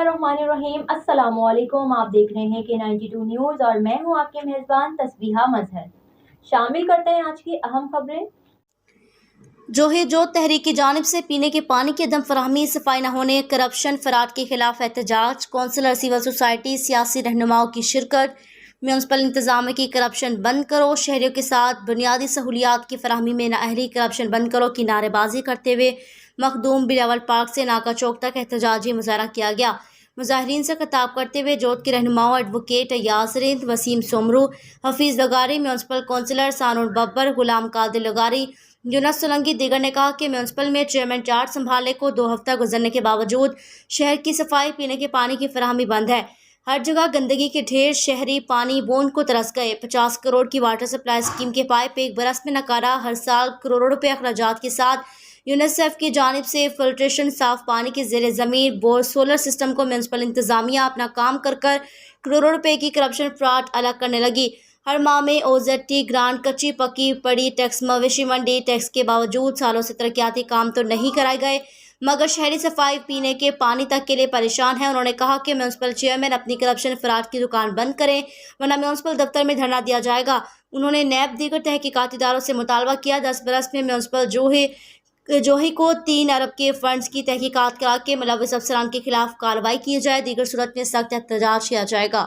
बिस्मिल्लाहिर्रहमानिर्रहीम। अस्सलामुअलैकुम। आप देख रहे हैं K92 न्यूज़ और मैं हूं आपके मेज़बान तस्बीहा मजहर। शामिल करते हैं आज की अहम खबरें। जोहिर तहरीक की जानिब से पीने के पानी की अदम फराहमी, सफाई न होने, करप्शन, फराड के खिलाफ एहतजाज, कौंसलर, सिविल सोसाइटी, सियासी रहनुमाओं की शिरकत, म्यूनसिपल इंतजाम की करप्शन बंद करो, शहरियों के साथ बुनियादी सहूलियात की फराहमी में नाअहली, करप्शन बंद करो की नारेबाजी करते हुए मखदूम बिलावल पार्क से नाका चौक तक एहतजाजी मुजाहरा किया गया। मुजाहरीन से खिताब करते हुए जोत के रहनुमाओं advocate Ayyaz Rind, Waseem Somroo, Hafeez Lagari, municipal councillor Sanur Babbar, Ghulam Qadir Lagari, Younus Solanki दीगर ने कहा कि म्यूनसिपल में चेयरमैन चार्ज संभालने को 2 हफ्ता गुजरने के बावजूद शहर की सफाई, पीने के पानी की फराहमी बंद है। हर जगह गंदगी के ढेर, शहरी पानी बूंद को तरस गए। 50 करोड़ की वाटर सप्लाई स्कीम के पाइप एक बरस में नकारा। हर साल करोड़ों रुपए अखराजात के साथ यूनिसेफ की जानिब से फिल्ट्रेशन, साफ पानी के ज़ेरे ज़मीन, बोर, सोलर सिस्टम को म्यूनसिपल इंतजामिया अपना काम कर करोड़ों रुपए की करप्शन फ्रॉड अलग करने लगी। हर माह में OZT ग्रांट कच्ची पक्की पड़ी, टैक्स, मवेशी मंडी टैक्स के बावजूद सालों से तरक्याती काम तो नहीं कराए गए, मगर शहरी सफाई, पीने के पानी तक के लिए परेशान है। उन्होंने कहा कि म्यूनसिपल चेयरमैन अपनी करप्शन फ्रॉड की दुकान बंद करें, वरना म्यूनसिपल दफ्तर में धरना दिया जाएगा। उन्होंने नैब दीगर तहकीकाती इदारों से मुतालबा किया 10 बरस में म्यूनसिपल जोही को 3 अरब के फंड्स की तहकीकात करा के मुलव्वस अफसरान के खिलाफ कार्रवाई की जाए, दीगर सूरत में सख्त एहतजाज किया जाएगा।